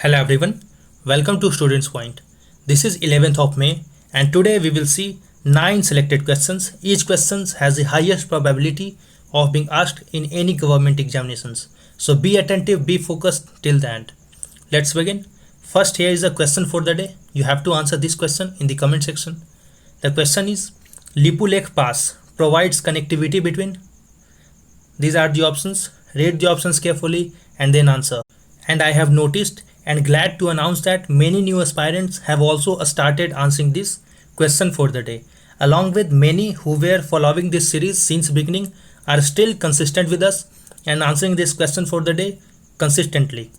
Hello everyone, welcome to Students Point. This is 11th of May and today we will see 9 selected questions. Each question has the highest probability of being asked in any government examinations. So be attentive, be focused till the end. Let's begin. First, here is a question for the day. You have to answer this question in the comment section. The question is, Lipu Lake Pass provides connectivity between. These are the options. Read the options carefully and then answer. And I have noticed and glad to announce that many new aspirants have also started answering this question for the day. Along with many who were following this series since beginning are still consistent with us and answering this question for the day consistently.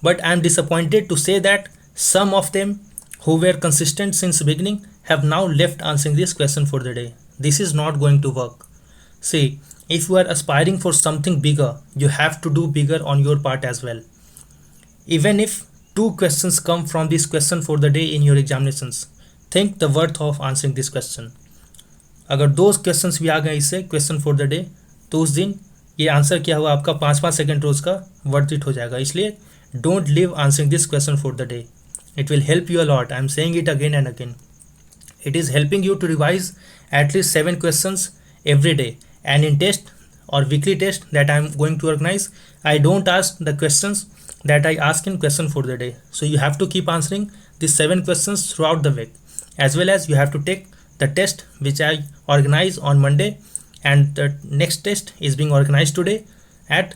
But I am disappointed to say that some of them who were consistent since beginning have now left answering this question for the day. This is not going to work. See, if you are aspiring for something bigger, you have to do bigger on your part as well. Even if 2 questions come from this question for the day in your examinations, think the worth of answering this question. अगर 2 questions भी आ गए इससे question for the day तो उस दिन ये answer क्या हुआ आपका 5-5 सेकंड रोज का वर्थ इट हो जाएगा. इसलिए don't live answering this question for the day. It will help you a lot. I am saying it again and again. It is helping you to revise at least 7 questions every day. And in test or weekly test that I am going to organize, I don't ask the questions that I ask in question for the day. So you have to keep answering these 7 questions throughout the week. As well as you have to take the test which I organize on Monday, and the next test is being organized today at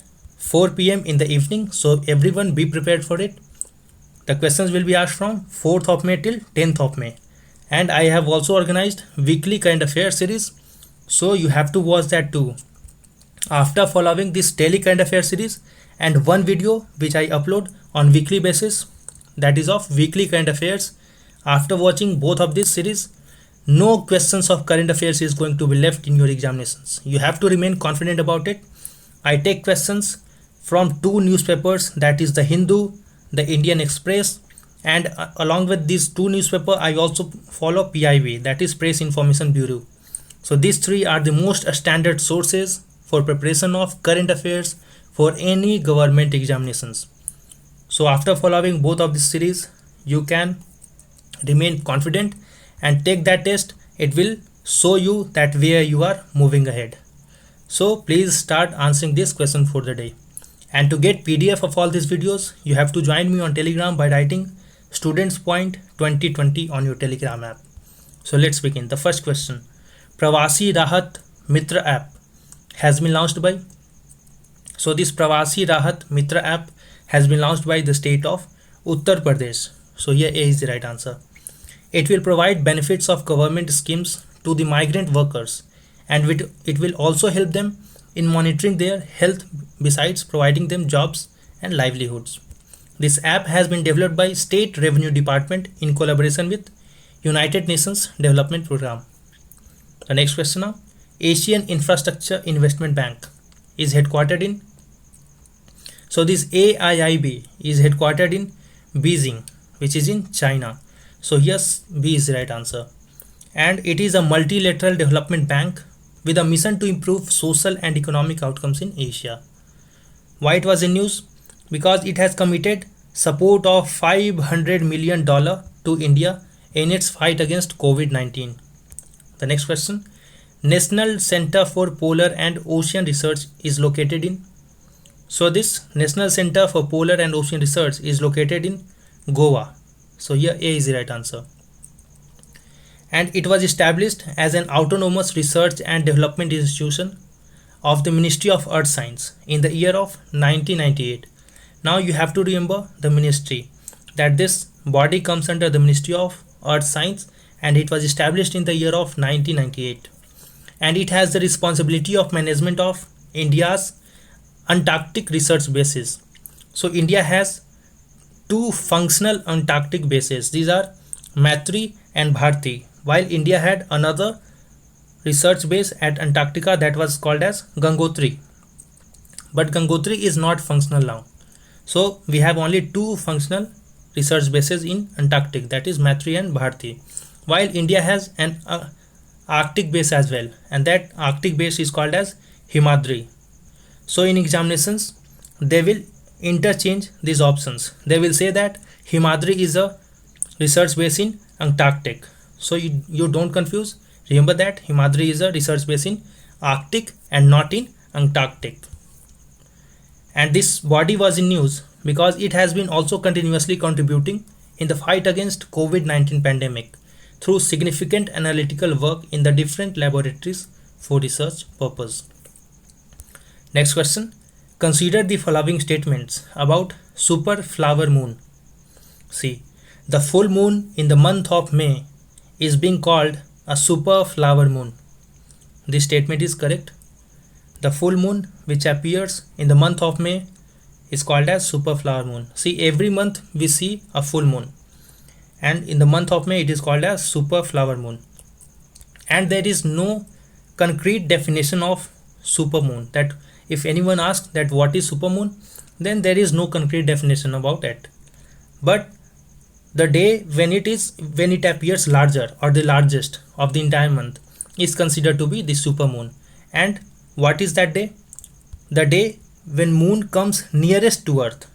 4 p.m. in the evening. So everyone be prepared for it. The questions will be asked from 4th of May till 10th of May. And I have also organized weekly current affairs series, so you have to watch that too. After following this daily current affairs series and one video which I upload on weekly basis, that is of weekly current affairs, after watching both of these series, no questions of current affairs is going to be left in your examinations. You have to remain confident about it. I take questions from 2 newspapers, that is the Hindu, the Indian Express, and along with these 2 newspapers I also follow PIB, that is Press Information Bureau. So these 3 are the most standard sources for preparation of current affairs for any government examinations. So after following both of this series, you can remain confident and take that test. It will show you that where you are moving ahead. So please start answering this question for the day. And to get PDF of all these videos, you have to join me on Telegram by writing Students Point 2020 on your Telegram app. So let's begin. The first question. Pravasi Rahat Mitra app has been launched by. So this Pravasi Rahat Mitra app has been launched by the state of Uttar Pradesh. So here A is the right answer. It will provide benefits of government schemes to the migrant workers, and it will also help them in monitoring their health besides providing them jobs and livelihoods. This app has been developed by State Revenue Department in collaboration with United Nations Development Program. The next question now. Asian Infrastructure Investment Bank is headquartered in. So this AIIB is headquartered in Beijing, which is in China. So yes, B is the right answer. And it is a multilateral development bank with a mission to improve social and economic outcomes in Asia. Why it was in news? Because it has committed support of $500 million to India in its fight against COVID-19. The next question. National Center for Polar and Ocean Research is located in. So this National Center for Polar and Ocean Research is located in Goa. So here A is the right answer. And it was established as an autonomous research and development institution of the Ministry of Earth Science in the year of 1998. Now you have to remember the ministry, that this body comes under the Ministry of Earth Science, and it was established in the year of 1998. And it has the responsibility of management of India's Antarctic research bases. So India has 2 functional Antarctic bases. These are Maitri and Bharti, while India had another research base at Antarctica that was called as Gangotri. But Gangotri is not functional now. So we have only 2 functional research bases in Antarctic, that is Maitri and Bharti, while India has an Arctic base as well, and that Arctic base is called as Himadri. So in examinations they will interchange these options. They will say that Himadri is a research base in Antarctic. So you don't confuse. Remember that Himadri is a research base in Arctic and not in Antarctic. And this body was in news because it has been also continuously contributing in the fight against COVID-19 pandemic through significant analytical work in the different laboratories for research purpose. Next question. Consider the following statements about super flower moon. See, the full moon in the month of May is being called a super flower moon. This statement is correct. The full moon which appears in the month of May is called as super flower moon. See, every month we see a full moon, and in the month of May it is called as super flower moon. And there is no concrete definition of super moon. That if anyone asks that what is super moon, then there is no concrete definition about it. But the day when it appears larger or the largest of the entire month is considered to be the super moon. And what is that day? The day when moon comes nearest to earth.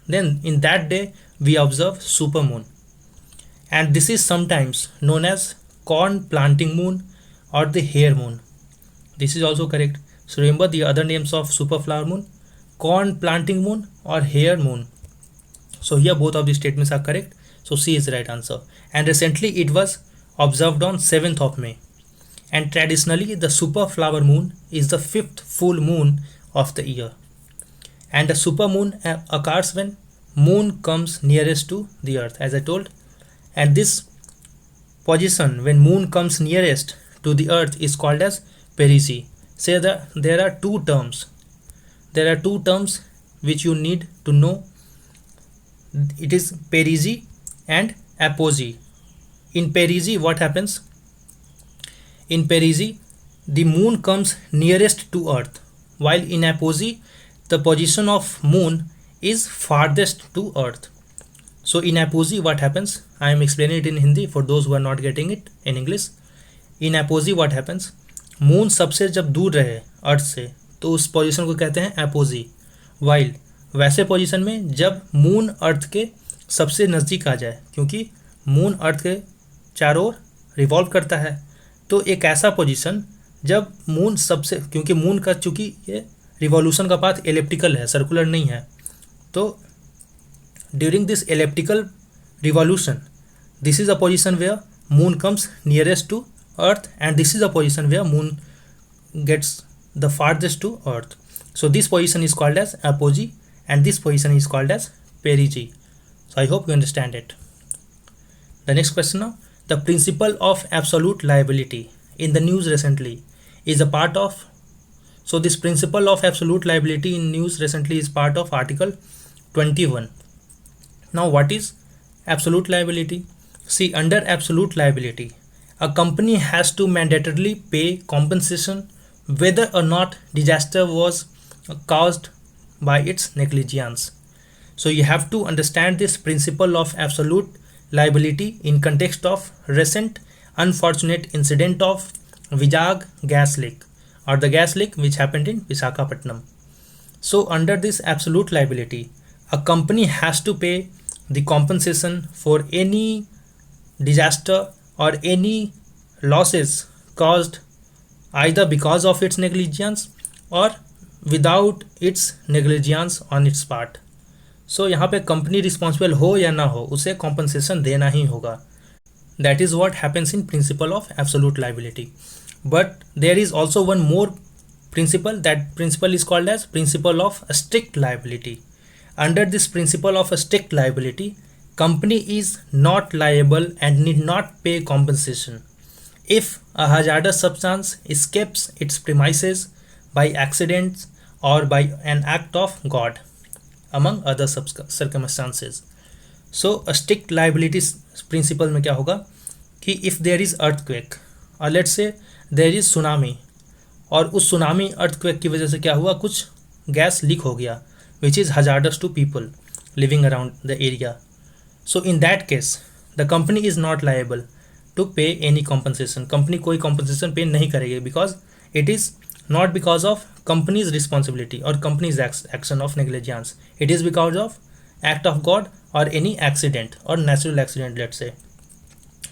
Then in that day we observe super moon. And this is sometimes known as corn planting moon or the hare moon. This is also correct. So remember the other names of super flower moon: corn planting moon or hare moon. So here both of these statements are correct. So C is the right answer. And recently it was observed on 7th of May. And traditionally the super flower moon is the 5th full moon of the year. And the super moon occurs when moon comes nearest to the earth, as I told. And this position when moon comes nearest to the earth is called as perigee. Say that there are two terms. There are two terms which you need to know. It is perigee and apogee. In perigee, what happens? In perigee, the moon comes nearest to earth, while in apogee, the position of moon is farthest to earth. So in apogee, what happens? I am explaining it in Hindi for those who are not getting it in English. In apogee, what happens? Moon सबसे जब दूर रहे अर्थ से तो उस position को कहते हैं एपोजी. वाइल वैसे पोजीशन में जब मून अर्थ के सबसे नज़दीक आ जाए, क्योंकि मून अर्थ के चारों ओर रिवॉल्व करता है, तो एक ऐसा पोजीशन जब मून सबसे, क्योंकि मून का चूँकि ये रिवॉल्यूशन का पाथ एलिप्टिकल है, सर्कुलर नहीं है, तो during this elliptical revolution this is a position where moon comes nearest to earth, and this is a position where moon gets the farthest to earth. So this position is called as apogee and this position is called as perigee. So I hope you understand it. The next question now. The principle of absolute liability in the news recently is a part of, so this principle of absolute liability in news recently is part of article 21. Now what is absolute liability? See, under absolute liability, a company has to mandatorily pay compensation whether or not disaster was caused by its negligence. So you have to understand this principle of absolute liability in context of recent unfortunate incident of Vizag gas leak, or the gas leak which happened in Visakhapatnam. So under this absolute liability, a company has to pay the compensation for any disaster or any losses caused either because of its negligence or without its negligence on its part. So यहाँ पे company responsible हो या ना हो, उसे compensation देना ही होगा. That is what happens in principle of absolute liability. But there is also one more principle. That principle is called as principle of strict liability. Under this principle of strict liability, company is not liable and need not pay compensation if a hazardous substance escapes its premises by accident or by an act of God, among other circumstances. So a strict liability principle में क्या होगा कि if there is earthquake or let's say there is tsunami, और उस tsunami earthquake की वजह से क्या हुआ, कुछ गैस लीक हो गया which is hazardous to people living around the area. So in that case the company is not liable to pay any compensation. Company कोई compensation पे नहीं करेगी because it is not because of company's responsibility or company's action of negligence. It is because of act of God or any accident or natural accident, let's say.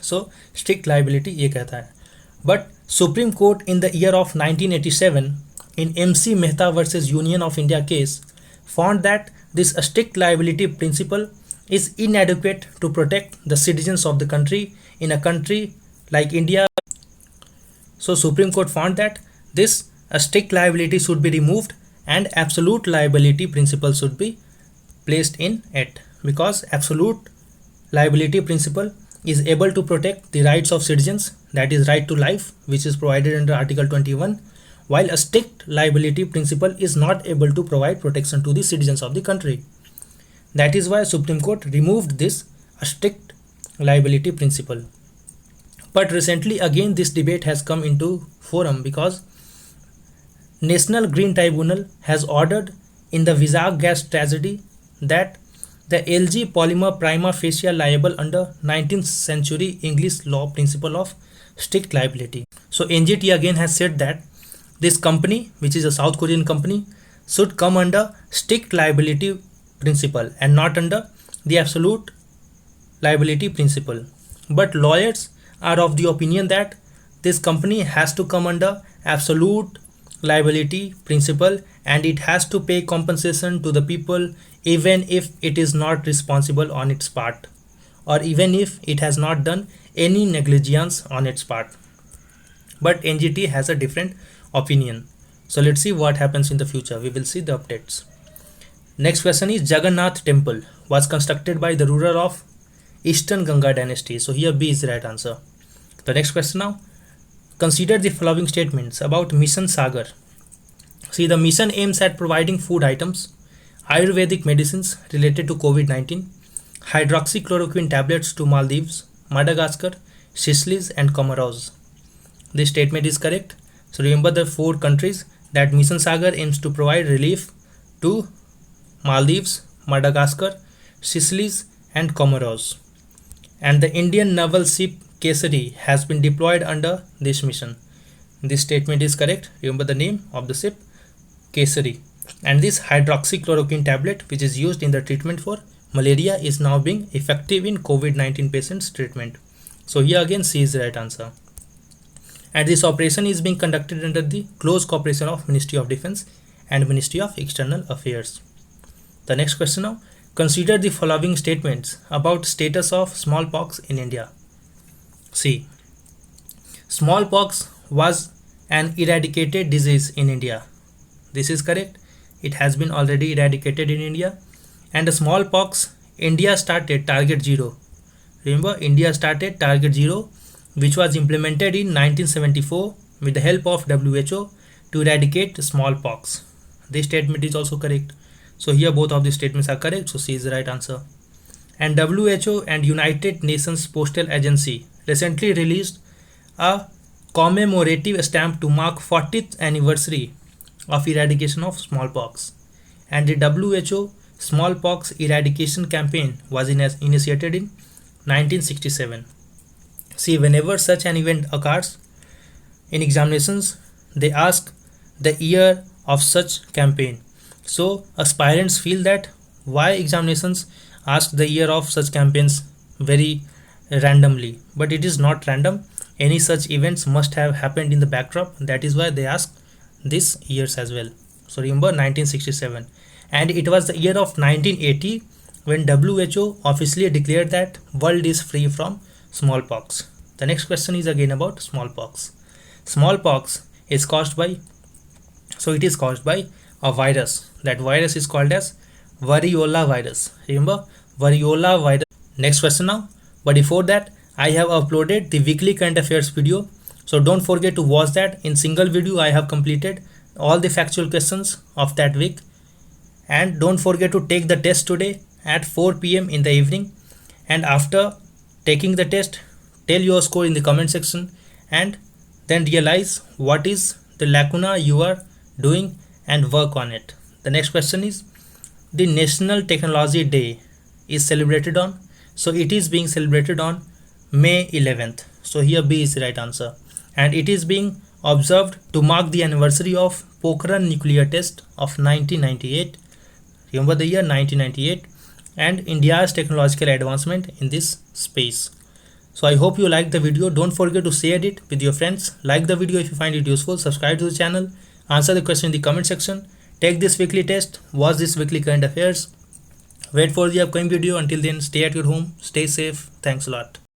So strict liability ये कहता है. But Supreme Court in the year of 1987 in MC Mehta versus Union of India case found that this strict liability principle is inadequate to protect the citizens of the country in a country like India. So Supreme Court found that this strict liability should be removed and absolute liability principle should be placed in it, because absolute liability principle is able to protect the rights of citizens, that is right to life, which is provided under Article 21, while a strict liability principle is not able to provide protection to the citizens of the country. That is why Supreme Court removed this strict liability principle. But recently again this debate has come into forum because National Green Tribunal has ordered in the Vizag gas tragedy that the LG polymer prima facie liable under 19th century English law principle of strict liability. So NGT again has said that this company, which is a South Korean company, should come under strict liability principle and not under the absolute liability principle. But lawyers are of the opinion that this company has to come under absolute liability principle and it has to pay compensation to the people even if it is not responsible on its part or even if it has not done any negligence on its part. But NGT has a different opinion. So let's see what happens in the future. We will see the updates. Next question is Jagannath temple was constructed by the ruler of Eastern Ganga dynasty. So here B is the right answer. The next question now. Consider the following statements about Mission Sagar. See, the mission aims at providing food items, Ayurvedic medicines related to COVID-19, hydroxychloroquine tablets to Maldives, Madagascar, Seychelles and Comoros. This statement is correct. So remember the 4 countries that Mission Sagar aims to provide relief to: Maldives, Madagascar, Seychelles and Comoros. And the Indian naval ship Kesari has been deployed under this mission. This statement is correct. Remember the name of the ship, Kesari. And this hydroxychloroquine tablet, which is used in the treatment for malaria, is now being effective in COVID-19 patients treatment. So here again C is the right answer. And this operation is being conducted under the close cooperation of Ministry of Defense and Ministry of External Affairs. The next question now. Consider the following statements about status of smallpox in India. See, smallpox was an eradicated disease in India. This is correct. It has been already eradicated in India. And the smallpox, India started Target Zero. Remember, India started Target Zero, which was implemented in 1974 with the help of WHO to eradicate smallpox. This statement is also correct. So here both of these statements are correct. So C is the right answer. And WHO and United Nations Postal Agency recently released a commemorative stamp to mark 40th anniversary of eradication of smallpox. And the WHO smallpox eradication campaign was initiated in 1967. See, whenever such an event occurs in examinations, they ask the year of such campaign. So aspirants feel that why examinations ask the year of such campaigns very randomly, but it is not random. Any such events must have happened in the backdrop. That is why they ask this years as well. So remember 1967, and it was the year of 1980 when WHO officially declared that world is free from smallpox. The next question is again about smallpox. Smallpox is caused by, so it is caused by a virus. That virus is called as variola virus. Remember, variola virus. Next question now. But before that, I have uploaded the weekly current affairs video. So don't forget to watch that. In single video, I have completed all the factual questions of that week. And don't forget to take the test today at 4 p.m. in the evening. And after taking the test, tell your score in the comment section and then realize what is the lacuna you are doing and work on it. The next question is, the National Technology Day is celebrated on, so it is being celebrated on May 11th. So here B is the right answer, and it is being observed to mark the anniversary of Pokhran nuclear test of 1998. Remember the year 1998, and India's technological advancement in this space. So I hope you liked the video. Don't forget to share it with your friends. Like the video if you find it useful. Subscribe to the channel. Answer the question in the comment section. Take this weekly test. Watch this weekly current affairs. Wait for the upcoming video. Until then, stay at your home. Stay safe. Thanks a lot.